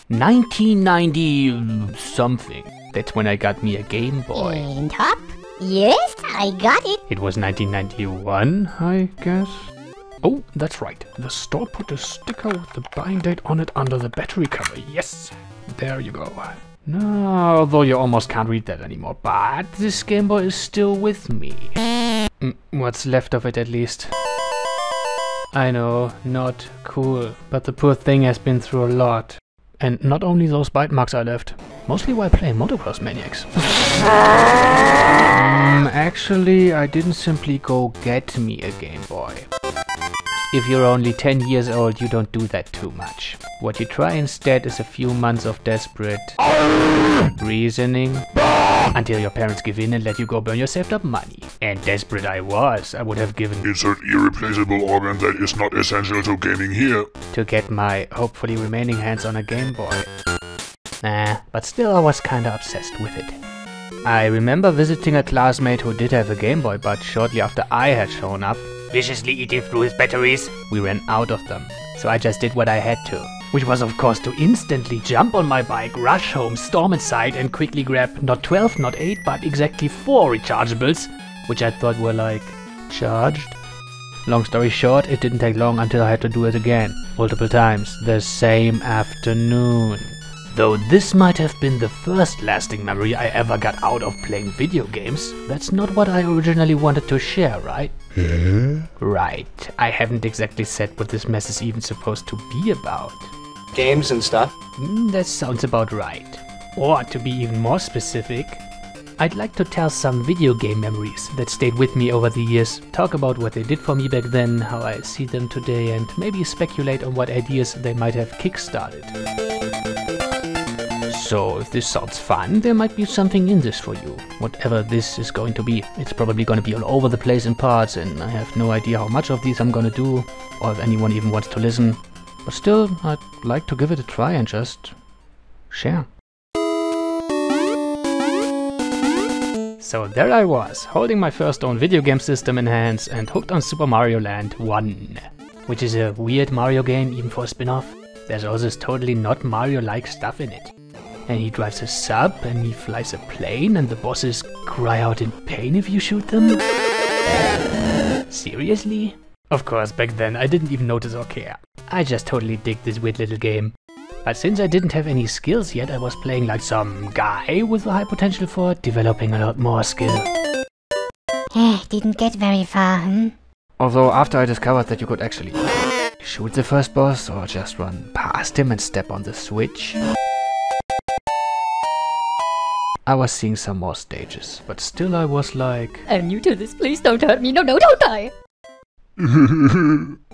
1990 something. That's when I got me a Game Boy. And hop? Yes, I got it. It was 1991, I guess. Oh, that's right. The store put a sticker with the buying date on it under the battery cover. Yes, there you go. No, although you almost can't read that anymore. But this Game Boy is still with me. What's left of it, at least. I know, not cool. But the poor thing has been through a lot. And not only those bite marks I left. Mostly while playing Motocross Maniacs. Actually, I didn't simply go get me a Game Boy. If you're only 10 years old, you don't do that too much. What you try instead is a few months of desperate reasoning until your parents give in and let you go burn your saved up money. And desperate I was. I would have given insert irreplaceable organ that is not essential to gaming here to get my hopefully remaining hands on a Game Boy. But still I was kinda obsessed with it. I remember visiting a classmate who did have a Game Boy, but shortly after I had shown up, viciously eating through his batteries, we ran out of them. So I just did what I had to. Which was of course to instantly jump on my bike, rush home, storm inside and quickly grab not 12, not 8, but exactly 4 rechargeables, which I thought were like, charged. Long story short, it didn't take long until I had to do it again, multiple times, the same afternoon. Though this might have been the first lasting memory I ever got out of playing video games, that's not what I originally wanted to share, right? Right, I haven't exactly said what this mess is even supposed to be about. Games and stuff? That sounds about right. Or to be even more specific, I'd like to tell some video game memories that stayed with me over the years, talk about what they did for me back then, how I see them today, and maybe speculate on what ideas they might have kickstarted. So if this sounds fun, there might be something in this for you. Whatever this is going to be. It's probably going to be all over the place in parts, and I have no idea how much of these I'm going to do, or if anyone even wants to listen. But still, I'd like to give it a try and just share. So there I was, holding my first own video game system in hands and hooked on Super Mario Land 1. Which is a weird Mario game, even for a spin-off. There's all this totally not Mario-like stuff in it. And he drives a sub, and he flies a plane, and the bosses cry out in pain if you shoot them? Seriously? Of course, back then I didn't even notice or care. I just totally dig this weird little game. But since I didn't have any skills yet, I was playing like some guy with a high potential for developing a lot more skill. Didn't get very far, Although after I discovered that you could actually shoot the first boss, or just run past him and step on the switch, I was seeing some more stages, but still I was like, I'm new to this, please don't hurt me, no, don't die!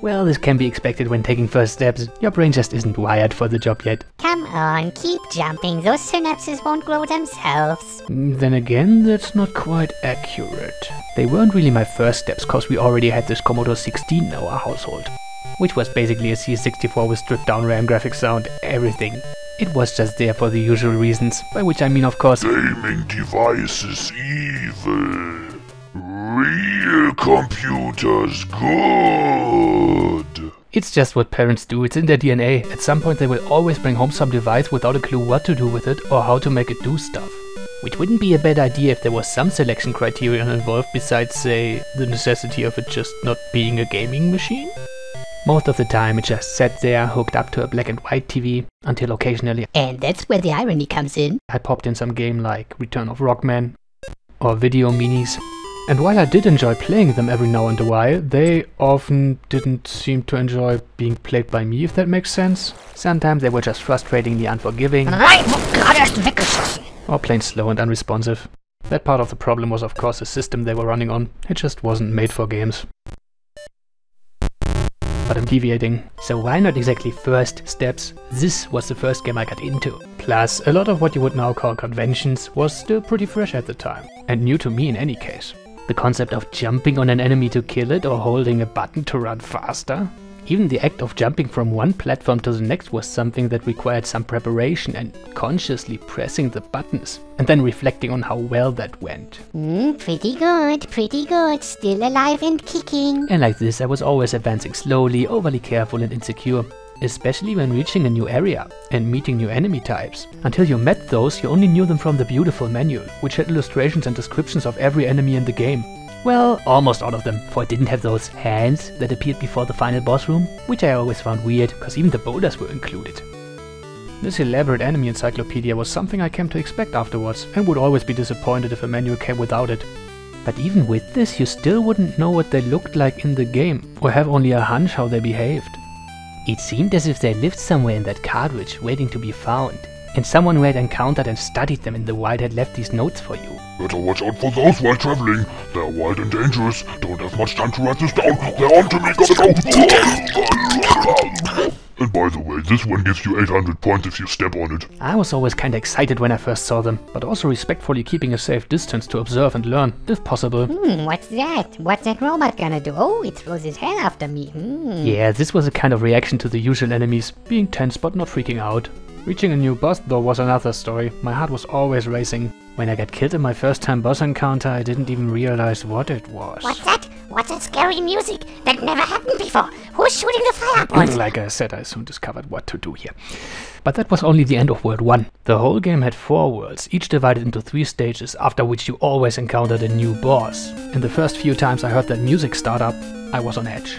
Well, this can be expected when taking first steps. Your brain just isn't wired for the job yet. Come on, keep jumping, those synapses won't grow themselves. Then again, that's not quite accurate. They weren't really my first steps, cause we already had this Commodore 16 in our household. Which was basically a C64 with stripped down RAM, graphics, sound, everything. It was just there for the usual reasons, by which I mean of course gaming devices evil, real computers good. It's just what parents do, it's in their DNA. At some point they will always bring home some device without a clue what to do with it or how to make it do stuff. Which wouldn't be a bad idea if there was some selection criterion involved besides, say, the necessity of it just not being a gaming machine. Most of the time it just sat there, hooked up to a black and white TV, until occasionally, and that's where the irony comes in, I popped in some game like Return of Rockman, or Video Minis. And while I did enjoy playing them every now and a while, they often didn't seem to enjoy being played by me, if that makes sense. Sometimes they were just frustratingly unforgiving, or plain slow and unresponsive. That part of the problem was of course the system they were running on, it just wasn't made for games. But I'm deviating. So why not exactly first steps? This was the first game I got into. Plus, a lot of what you would now call conventions was still pretty fresh at the time. And new to me in any case. The concept of jumping on an enemy to kill it or holding a button to run faster. Even the act of jumping from one platform to the next was something that required some preparation and consciously pressing the buttons. And then reflecting on how well that went. Pretty good, still alive and kicking. And like this I was always advancing slowly, overly careful and insecure. especially when reaching a new area and meeting new enemy types. Until you met those, you only knew them from the beautiful manual, which had illustrations and descriptions of every enemy in the game. Well, almost all of them, for it didn't have those hands that appeared before the final boss room, which I always found weird, because even the boulders were included. This elaborate enemy encyclopedia was something I came to expect afterwards, and would always be disappointed if a manual came without it. But even with this, you still wouldn't know what they looked like in the game, or have only a hunch how they behaved. It seemed as if they lived somewhere in that cartridge, waiting to be found, and someone who had encountered and studied them in the wild had left these notes for you. Better watch out for those while traveling. They're wild and dangerous. Don't have much time to write this down. They're on to me, gotta go! And by the way, this one gives you 800 points if you step on it. I was always kinda excited when I first saw them, but also respectfully keeping a safe distance to observe and learn, if possible. What's that? What's that robot gonna do? Oh, it throws his head after me. Yeah, this was a kind of reaction to the usual enemies, being tense but not freaking out. Reaching a new boss though was another story. My heart was always racing. When I got killed in my first time boss encounter, I didn't even realize what it was. What's that? What's that scary music? That never happened before. Who's shooting the fireballs? Like I said, I soon discovered what to do here. But that was only the end of World 1. The whole game had 4 worlds, each divided into 3 stages, after which you always encountered a new boss. And the first few times I heard that music start up, I was on edge.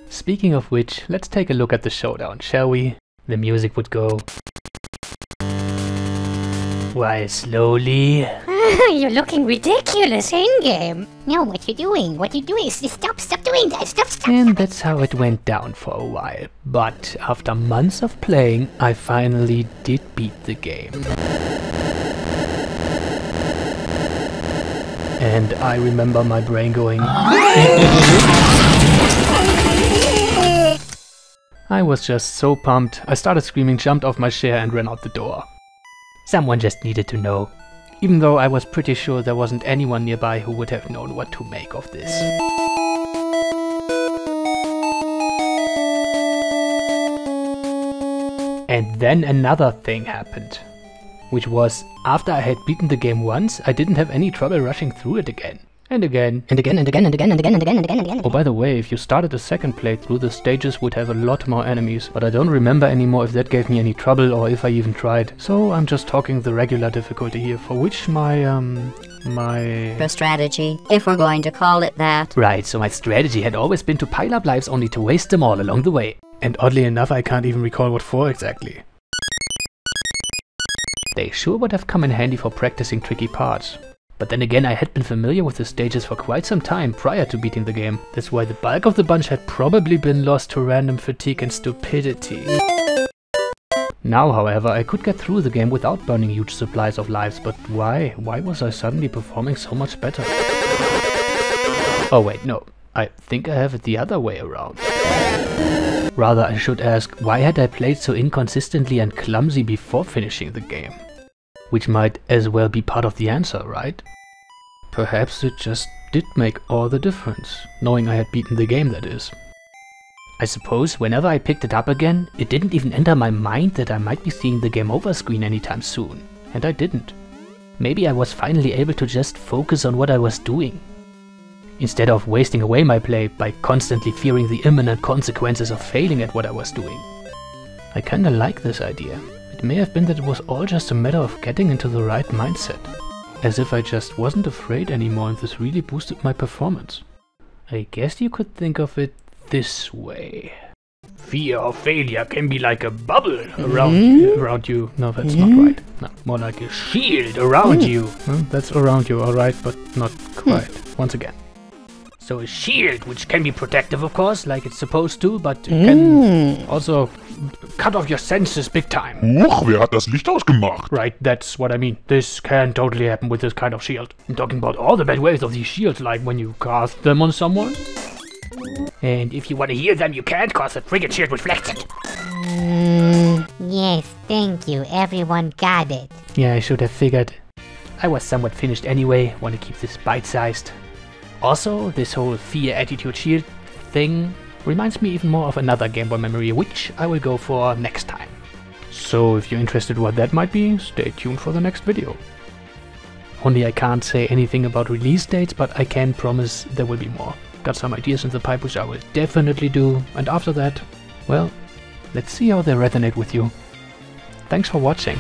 Speaking of which, let's take a look at the showdown, shall we? The music would go... while slowly... You're looking ridiculous in-game. No, what you doing? What you doing? Stop doing that. Stop. And that's how it went down for a while. But after months of playing, I finally did beat the game. And I remember my brain going... I was just so pumped, I started screaming, jumped off my chair and ran out the door. Someone just needed to know. Even though I was pretty sure there wasn't anyone nearby who would have known what to make of this. And then another thing happened. Which was, after I had beaten the game once, I didn't have any trouble rushing through it again. And again. And again. Oh, by the way, if you started a second playthrough, the stages would have a lot more enemies, but I don't remember anymore if that gave me any trouble or if I even tried. So I'm just talking the regular difficulty here, for which my strategy, if we're going to call it that. Right, so my strategy had always been to pile up lives only to waste them all along the way. And oddly enough, I can't even recall what for exactly. They sure would have come in handy for practicing tricky parts. But then again, I had been familiar with the stages for quite some time prior to beating the game. That's why the bulk of the bunch had probably been lost to random fatigue and stupidity. Now, however, I could get through the game without burning huge supplies of lives, but why? Why was I suddenly performing so much better? Oh wait, no. I think I have it the other way around. Rather, I should ask, why had I played so inconsistently and clumsy before finishing the game? Which might as well be part of the answer, right? Perhaps it just did make all the difference, knowing I had beaten the game, that is. I suppose whenever I picked it up again, it didn't even enter my mind that I might be seeing the game over screen anytime soon. And I didn't. Maybe I was finally able to just focus on what I was doing, instead of wasting away my play by constantly fearing the imminent consequences of failing at what I was doing. I kinda like this idea. It may have been that it was all just a matter of getting into the right mindset. As if I just wasn't afraid anymore and this really boosted my performance. I guess you could think of it this way. Fear of failure can be like a bubble around you. No, that's not right. No, more like a shield around you. Well, that's around you, alright, but not quite. Once again. So a shield, which can be protective, of course, like it's supposed to, but can also cut off your senses big time. Huch, wer hat das Licht ausgemacht? Right, that's what I mean. This can totally happen with this kind of shield. I'm talking about all the bad ways of these shields, like when you cast them on someone. And if you want to heal them, you can't, cause the friggin' shield reflects it. Yes, thank you. Everyone got it. Yeah, I should have figured. I was somewhat finished anyway, want to keep this bite-sized. Also, this whole fear attitude shield thing reminds me even more of another Game Boy memory, which I will go for next time. So if you're interested what that might be, stay tuned for the next video. Only I can't say anything about release dates, but I can promise there will be more. Got some ideas in the pipe which I will definitely do, and after that, well, Let's see how they resonate with you. Thanks for watching.